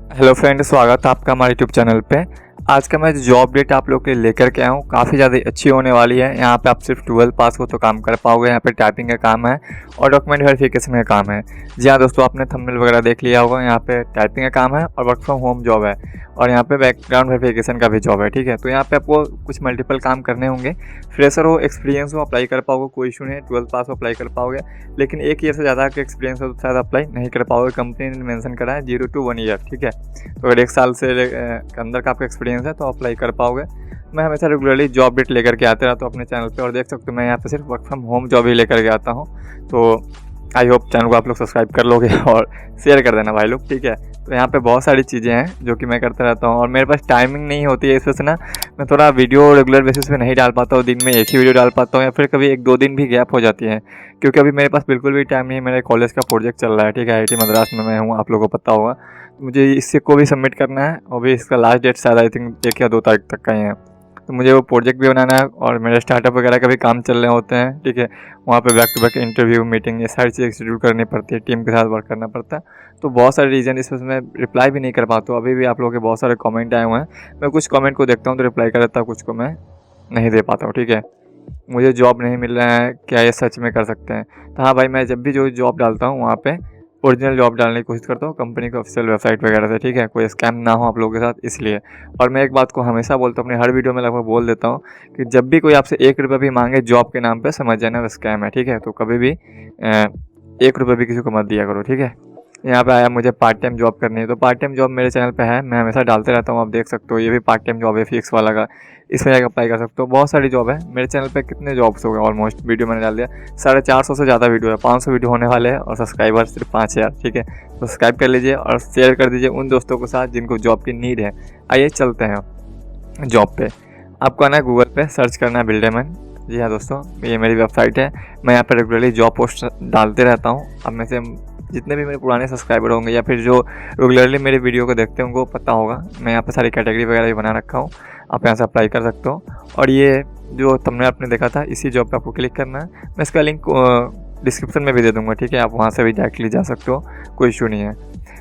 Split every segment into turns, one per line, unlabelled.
Hello friend, स्वागत है आपका हमारे यूट्यूब चैनल पे। आज का मैं जॉब डेट आप लोग के लिए लेकर के आया हूँ, काफ़ी ज़्यादा अच्छी होने वाली है। यहाँ पे आप सिर्फ 12 पास हो तो काम कर पाओगे। यहाँ पे टाइपिंग का काम है और डॉक्यूमेंट वेरिफिकेशन का काम है। जी हाँ दोस्तों, आपने थंबनेल वगैरह देख लिया होगा। यहाँ पे टाइपिंग का काम है और वर्क फ्रॉम होम जॉब है और यहाँ पे बैकग्राउंड वेरिफिकेशन का भी जॉब है। ठीक है, तो यहाँ पे आपको कुछ मल्टीपल काम करने होंगे। फ्रेशर हो, एक्सपीरियंस हो, अप्लाई कर पाओगे, कोई इशू नहीं। 12 पास हो, अप्लाई कर पाओगे। लेकिन 1 ईयर से ज़्यादा का एक्सपीरियंस हो तो शायद अप्लाई नहीं कर पाओगे। कंपनी ने मेंशन करा है 0 to 1 ईयर। ठीक है, तो अगर 1 साल से के अंदर का आपका एक्सपीरियंस है तो अप्लाई कर पाओगे। मैं हमेशा रेगुलरली जॉब डेट लेकर के आते रहता हूँ अपने चैनल पे और देख सकते हो मैं यहाँ पे सिर्फ वर्क फ्रॉम होम जॉब ही लेकर के आता हूँ। तो आई होप चैनल को आप लोग सब्सक्राइब कर लोगे और शेयर कर देना भाई लोग। ठीक है, तो यहाँ पे बहुत सारी चीज़ें हैं जो कि मैं करता रहता हूँ और मेरे पास टाइमिंग नहीं होती है, इस वजह से ना मैं थोड़ा वीडियो रेगुलर बेसिस पे नहीं डाल पाता हूँ। दिन में एक ही वीडियो डाल पाता हूँ या फिर कभी 1-2 दिन भी गैप हो जाती है, क्योंकि अभी मेरे पास बिल्कुल भी टाइम नहीं है। मेरे कॉलेज का प्रोजेक्ट चल रहा है। ठीक है, IIT मद्रास में मैं हूँ, आप लोगों को पता होगा। मुझे इससे को भी सबमिट करना है और भी इसका लास्ट डेट शायद आई थिंक 1 या 2 तारीख तक का ही है। तो मुझे वो प्रोजेक्ट भी बनाना है और मेरे स्टार्टअप वगैरह का भी काम चल रहे होते हैं। ठीक है, वहाँ पे back to back interview, meeting, ये सारी चीज़ें शेड्यूल करनी पड़ती है, टीम के साथ वर्क करना पड़ता है। तो बहुत सारे रीज़न इस वजह से मैं रिप्लाई भी नहीं कर पाता हूँ। अभी भी आप लोगों के बहुत सारे कमेंट आए हुए हैं, मैं कुछ कमेंट को देखता हूँ तो रिप्लाई कर देता हूँ, कुछ को मैं नहीं दे पाता हूँ। ठीक है, मुझे जॉब नहीं मिल रहा है, क्या ये सच में कर सकते हैं? तो हाँ भाई, मैं जब भी जो जॉब डालता हूँ वहाँ पे ओरिजिनल जॉब डालने की कोशिश करता हूँ, कंपनी के ऑफिशियल वेबसाइट वगैरह से। ठीक है, कोई स्कैम ना हो आप लोगों के साथ, इसलिए। और मैं एक बात को हमेशा बोलता हूँ, अपनी हर वीडियो में लगभग बोल देता हूँ कि जब भी कोई आपसे 1 रुपये भी मांगे जॉब के नाम पे, समझ जाना वो स्कैम है। ठीक है, तो कभी भी 1 रुपये भी किसी को मत दिया करो। ठीक है, यहाँ पे आया मुझे पार्ट टाइम जॉब करनी है, तो पार्ट टाइम जॉब मेरे चैनल पे है, मैं हमेशा डालते रहता हूँ। आप देख सकते हो ये भी पार्ट टाइम जॉब है, फिक्स वाला का, इसमें जाकर अप्लाई कर सकते हो। बहुत सारी जॉब है मेरे चैनल पे। कितने जॉब्स हो गए, ऑलमोस्ट वीडियो मैंने डाल दिया 450 से ज़्यादा वीडियो है, 500 वीडियो होने वाले हैं और सब्सक्राइबर सिर्फ 5000। ठीक है, सब्सक्राइब कर लीजिए और शेयर कर दीजिए उन दोस्तों के साथ जिनको जॉब की नीड है। आइए चलते हैं जॉब पे। आपको आना है गूगल पे, सर्च करना है बिल्डेमैन। जी हाँ दोस्तों, ये मेरी वेबसाइट है। मैं यहाँ पर रेगुलरली जॉब पोस्ट डालते रहता हूँ। अब में से जितने भी मेरे पुराने सब्सक्राइबर होंगे या फिर जो रेगुलरली मेरे वीडियो को देखते हैं उनको पता होगा, मैं यहाँ पे सारी कैटेगरी वगैरह भी बना रखा हूँ। आप यहाँ से अप्लाई कर सकते हो। और ये जो तुमने आपने देखा था, इसी जॉब पे आपको क्लिक करना है। मैं इसका लिंक डिस्क्रिप्शन में भी दे दूँगा। ठीक है, आप वहाँ से भी डायरेक्टली जा सकते हो, कोई इशू नहीं है।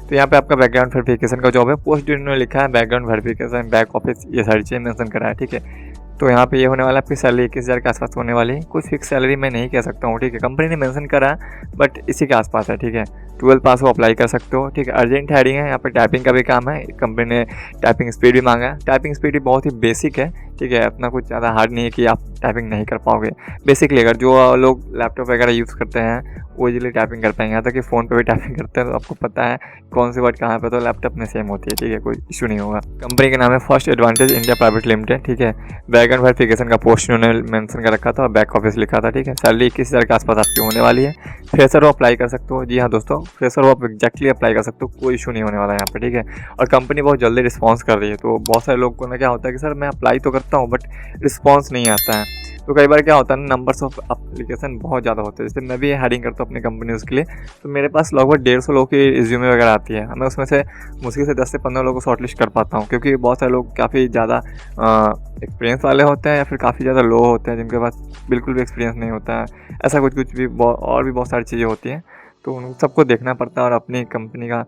तो यहाँ पे आपका बैकग्राउंड वेरिफिकेशन का जॉब है। पोस्ट इन्होंने लिखा है बैकग्राउंड वेरिफिकेशन, बैक ऑफिस, ये सारी चीज़ें मेंशन करा है। ठीक है, तो यहाँ पे ये होने वाला आपकी सैलरी 21,000 के आसपास होने वाली है। कुछ फिक्स सैलरी मैं नहीं कह सकता हूँ। ठीक है, कंपनी ने मेंशन करा है बट इसी के आसपास है। ठीक है, 12 पास हो, अप्लाई कर सकते हो। ठीक है, अर्जेंट हायरिंग है। यहाँ पे टाइपिंग का भी काम है। कंपनी ने टाइपिंग स्पीड भी मांगा है। टाइपिंग स्पीड भी बहुत ही बेसिक है। ठीक है, अपना कुछ ज़्यादा हार्ड नहीं है कि आप टाइपिंग नहीं कर पाओगे। बेसिकली अगर जो लोग लैपटॉप वगैरह यूज़ करते हैं वो इजीली टाइपिंग कर पाएंगे। यहाँ तक कि फ़ोन पे भी टाइपिंग करते हैं तो आपको पता है कौन सी वर्ड कहाँ पे, तो लैपटॉप में सेम होती है। ठीक है, कोई इशू नहीं होगा। कंपनी का नाम है first advantage India private limited. ठीक है, बैकग्राउंड वेरिफिकेशन का पोस्ट उन्होंने मेंशन कर रखा था और बैक ऑफिस लिखा था। ठीक है, सैलरी 21,000 के आसपास आपकी होने वाली है। फ्रेशर हो, अप्लाई कर सकते हो। जी हाँ दोस्तों, फ्रेशर हो आप एग्जैक्टली अप्लाई कर सकते हो, कोई इशू नहीं होने वाला है यहाँ पे। ठीक है, और कंपनी बहुत जल्दी रिस्पॉन्स कर रही है। तो बहुत सारे लोगों को ना क्या होता है कि सर मैं अप्लाई तो करता हूँ बट रिस्पॉन्स नहीं आता है। तो कई बार क्या होता है ना, नंबर्स ऑफ एप्लीकेशन बहुत ज़्यादा होते हैं। जैसे मैं भी हायरिंग करता हूँ अपनी कंपनी उसके लिए, तो मेरे पास लगभग 150 लोगों की रिज्यूमे वगैरह आती है। मैं उसमें से मुश्किल से 10 से 15 लोगों को शॉर्टलिस्ट कर पाता हूँ, क्योंकि बहुत सारे लोग काफ़ी ज़्यादा एक्सपीरियंस वाले होते हैं या फिर काफ़ी ज़्यादा लो होते हैं, जिनके पास बिल्कुल भी एक्सपीरियंस नहीं होता है। ऐसा कुछ भी और भी बहुत सारी चीज़ें होती हैं, तो उन सबको देखना पड़ता है और अपनी कंपनी का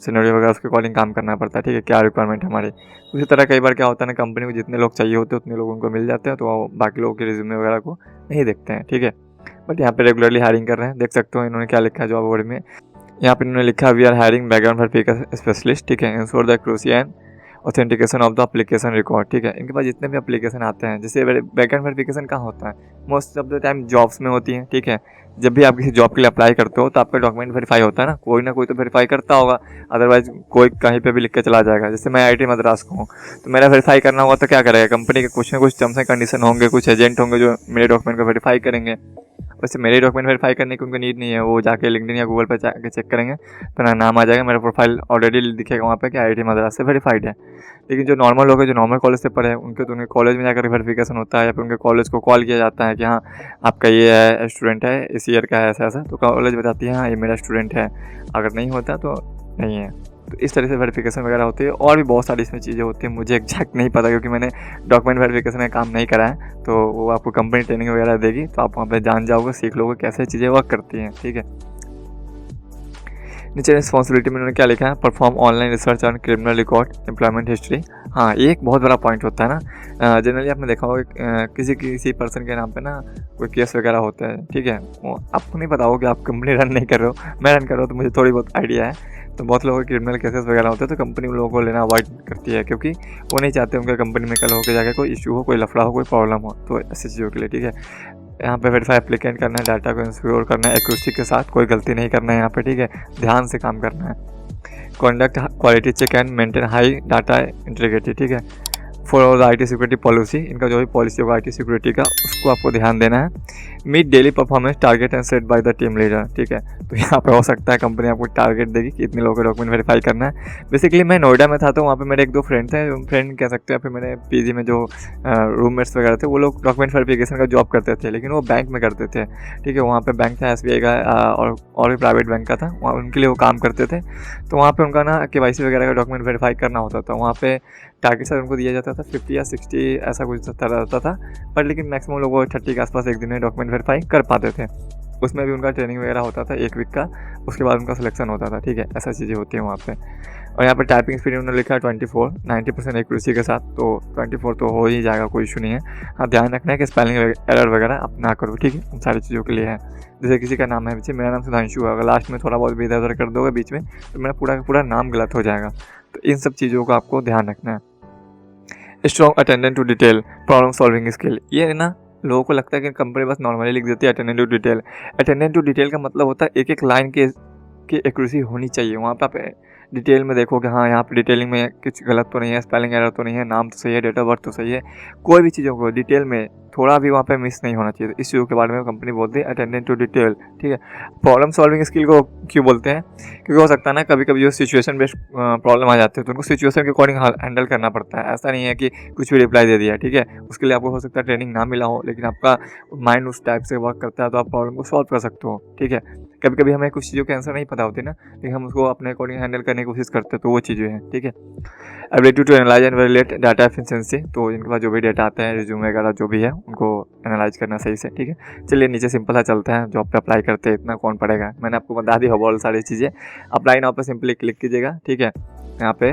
सिनेरियो वगैरह उसके अकॉर्डिंग काम करना पड़ता है। ठीक है, क्या रिक्वायरमेंट है हमारी। उसी तरह कई बार क्या होता है ना, कंपनी को जितने लोग चाहिए होते हैं उतने लोग उनको मिल जाते हैं, तो वो बाकी लोगों के रिज्यूमे वगैरह को नहीं देखते हैं। ठीक है, बट यहाँ पे रेगुलरली हायरिंग कर रहे हैं। देख सकते हो इन्होंने क्या लिखा है जॉब बोर्ड में। यहाँ पे इन्होंने लिखा we are hiring background verification specialist. ठीक है, ensure the accuracy and authentication of the application record. ठीक है, इनके पास जितने भी एप्लीकेशन आते हैं, जैसे बैकग्राउंड वेरिफिकेशन कहाँ होता है, most of the time jobs में होती है। ठीक है, जब भी आप किसी जॉब के लिए अप्लाई करते हो तो आपका डॉक्यूमेंट वेरीफाई होता है ना कोई तो वेरीफाई करता होगा, अदरवाइज कोई कहीं पे भी लिख के चला जाएगा। जैसे मैं IIT मद्रास को हूँ तो मेरा वेरीफाई करना होगा तो क्या करेगा, कंपनी के कुछ ना कुछ टर्म्स एंड कंडीशन होंगे, कुछ एजेंट होंगे जो मेरे डॉक्यूमेंट को वेरीफाई करेंगे। वैसे मेरे डॉक्यूमेंट वेरीफाई करने की उनको नीड नहीं है, वो जाके लिंक्डइन या गूगल पर जाके चेक करेंगे तो मेरा नाम आ जाएगा, मेरा प्रोफाइल ऑलरेडी दिखेगा वहाँ पे कि IIT मद्रास से वेरीफाइड है। लेकिन जो नॉर्मल लोग हैं, जो नॉर्मल कॉलेज से पढ़े हैं, उनके कॉलेज में जाकर वेरिफिकेशन होता है या फिर उनके कॉलेज को कॉल किया जाता है कि हाँ आपका ये है, स्टूडेंट है, इस ईयर का है, ऐसा ऐसा, तो कॉलेज बताती है हाँ ये मेरा स्टूडेंट है। अगर नहीं होता तो नहीं है। तो इस तरह से वेरिफिकेशन वगैरह होती है और भी बहुत सारी इसमें चीज़ें होती हैं, मुझे एग्जैक्ट नहीं पता क्योंकि मैंने डॉक्यूमेंट वेरिफिकेशन का काम नहीं करा है। तो वो आपको कंपनी ट्रेनिंग वगैरह देगी तो आप वहाँ पे जान जाओगे, सीख लोगे कैसे चीज़ें वर्क करती हैं। ठीक है, नीचे रिस्पॉन्सिबिलिटी में उन्होंने क्या लिखा है, perform online research on criminal record, employment history. हाँ, ये एक बहुत बड़ा पॉइंट होता है ना। जनरली आपने देखा होगा किसी पर्सन के नाम पे ना कोई केस वगैरह होता है, ठीक है। वो आपको नहीं पता हो कि आप कंपनी रन नहीं कर रहे हो, मैं रन कर रहा हूँ तो मुझे थोड़ी बहुत आइडिया है। तो बहुत लोगों के क्रिमिनल केसेस वगैरह होते हैं तो कंपनी उन लोगों को लेना अवॉइड करती है, क्योंकि वो नहीं चाहते उनके कंपनी में कल होकर जाकर कोई इशू हो, कोई लफड़ा हो, कोई प्रॉब्लम हो। तो ऐसी चीज़ों के लिए, ठीक है, यहाँ पे वेरीफाई एप्लीकेंट करना है, डाटा को इंश्योर करना है, एक्यूरेसी के साथ कोई गलती नहीं करना है यहाँ पे, ठीक है, ध्यान से काम करना है। Conduct quality check and maintain high data integrity, ठीक है। For the IT security policy, इनका जो भी पॉलिसी होगा IT सिक्योरिटी का, उसको आपको ध्यान देना है। Meet daily performance target and set by the team leader, ठीक है। तो यहाँ पे हो सकता है कंपनी आपको टारगेट देगी कि इतने लोगों के डॉक्यूमेंट वेरीफाई करना है। बेसिकली मैं नोएडा में था तो वहाँ पे मेरे 1-2 फ्रेंड थे, फ्रेंड कह सकते हैं, फिर मेरे PG में जो रूममेट्स वगैरह थे, वो लोग डॉक्यूमेंट वेरिफिकेशन का जॉब करते थे, लेकिन वो बैंक में करते थे, ठीक है। वहाँ पे बैंक था SBI का और भी प्राइवेट बैंक का था, वहाँ उनके लिए वो काम करते थे। तो वहाँ पे उनका ना KYC वगैरह का डॉक्यूमेंट वेरीफाई करना होता था। वहाँ पे टारगेट सर उनको दिया जाता था 50 या 60 ऐसा कुछ रहता था, पर लेकिन मैक्सिमम लोग 30 के आसपास एक दिन में डॉक्यूमेंट वेरीफाई कर पाते थे। उसमें भी उनका ट्रेनिंग वगैरह होता था 1 वीक का, उसके बाद उनका सिलेक्शन होता था, ठीक है। ऐसा चीज़ें होती हैं वहाँ पे। और यहाँ पे टाइपिंग स्पीड उन्होंने लिखा है 24, 90% एक्यूरेसी के साथ, तो 24 तो हो ही जाएगा, कोई इशू नहीं है। हाँ, ध्यान रखना है कि स्पेलिंग एरर वगैरह आप ना करो, ठीक है। उन सारी चीज़ों के लिए है। जैसे किसी का नाम है पीछे, मेरा नाम सुधांशु है, अगर लास्ट में थोड़ा बहुत भी इधर उधर कर दोगे बीच में तो मेरा पूरा का पूरा नाम गलत हो जाएगा। तो इन सब चीज़ों का आपको ध्यान रखना है। Strong attendant to detail, problem solving skill, ये ना लोगों को लगता है कि कंपनी बस नॉर्मली लिख देती है attendant to detail. Attendant to detail का मतलब होता है एक लाइन की एक्यूरेसी होनी चाहिए। वहाँ पे आप डिटेल में देखो कि हाँ, यहाँ पे डिटेलिंग में कुछ गलत तो नहीं है, स्पेलिंग एरर तो नहीं है, नाम तो सही है, डेट ऑफ बर्थ तो सही है, कोई भी चीज़ों को डिटेल में थोड़ा भी वहाँ पे मिस नहीं होना चाहिए। इस चीज़ के बारे में कंपनी बोलती है अटेंडेंट टू डिटेल, ठीक है। प्रॉब्लम सॉल्विंग स्किल को क्यों बोलते हैं, क्योंकि हो सकता है ना कभी कभी जो सिचुएशन बेस्ड प्रॉब्लम आ जाती है तो उनको सिचुएशन के अकॉर्डिंग हैंडल करना पड़ता है। ऐसा नहीं है कि कुछ भी रिप्लाई दे दिया, ठीक है। उसके लिए आपको हो सकता है ट्रेनिंग ना मिला हो, लेकिन आपका माइंड उस टाइप से वर्क करता है तो आप प्रॉब्लम को सॉल्व कर सकते हो, ठीक है। कभी कभी हमें कुछ चीज़ों के आंसर नहीं पता होती ना, लेकिन हम उसको अपने अकॉर्डिंग हैंडल करने की कोशिश करते हैं, तो वो चीज़ें हैं, ठीक है। Ability to analyse and relate data efficiency, तो इनके पास जो भी डाटा आते हैं, रिज्यूम वगैरह जो भी है, उनको एनालाइज करना सही से, ठीक है। चलिए नीचे सिंपल सा चलते हैं, जॉब पे अप्लाई करते हैं, इतना कौन पड़ेगा, मैंने आपको बता दी हो बहुत सारी चीज़ें। अप्लाई नाउ पे सिंपली क्लिक कीजिएगा, ठीक है। यहाँ पे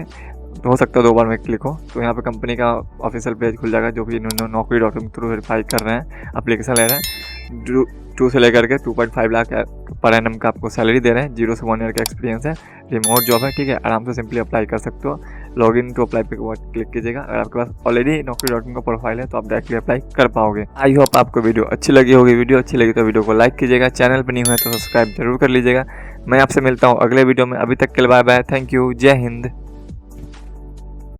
तो हो सकता है 2 बार में क्लिक हो, तो यहाँ पे कंपनी का ऑफिशियल पेज खुल जाएगा, जो भी इन्होंने नौकरी.com थ्रू वेरीफाई कर रहे हैं, एप्लीकेशन ले रहे हैं। 2 से लेकर के 2.5 लाख पर एनम का आपको सैलरी दे रहे हैं, 0 से 1 ईयर का एक्सपीरियंस है, रिमोट जॉब है, ठीक है। आराम से सिंपली अप्लाई कर सकते हो। लॉगिन टू अप्लाई पे क्लिक कीजिएगा। अगर आपके पास ऑलरेडी नौकरी.com का प्रोफाइल है तो आप डायरेक्टली अप्लाई कर पाओगे। आई होप आपको वीडियो अच्छी लगी होगी। वीडियो अच्छी लगी तो वीडियो को लाइक कीजिएगा, चैनल पर नहीं हुआ तो सब्सक्राइब जरूर कर लीजिएगा। मैं आपसे मिलता हूँ अगले वीडियो में। अभी तक के लिए बाय बाय, थैंक यू, जय हिंद।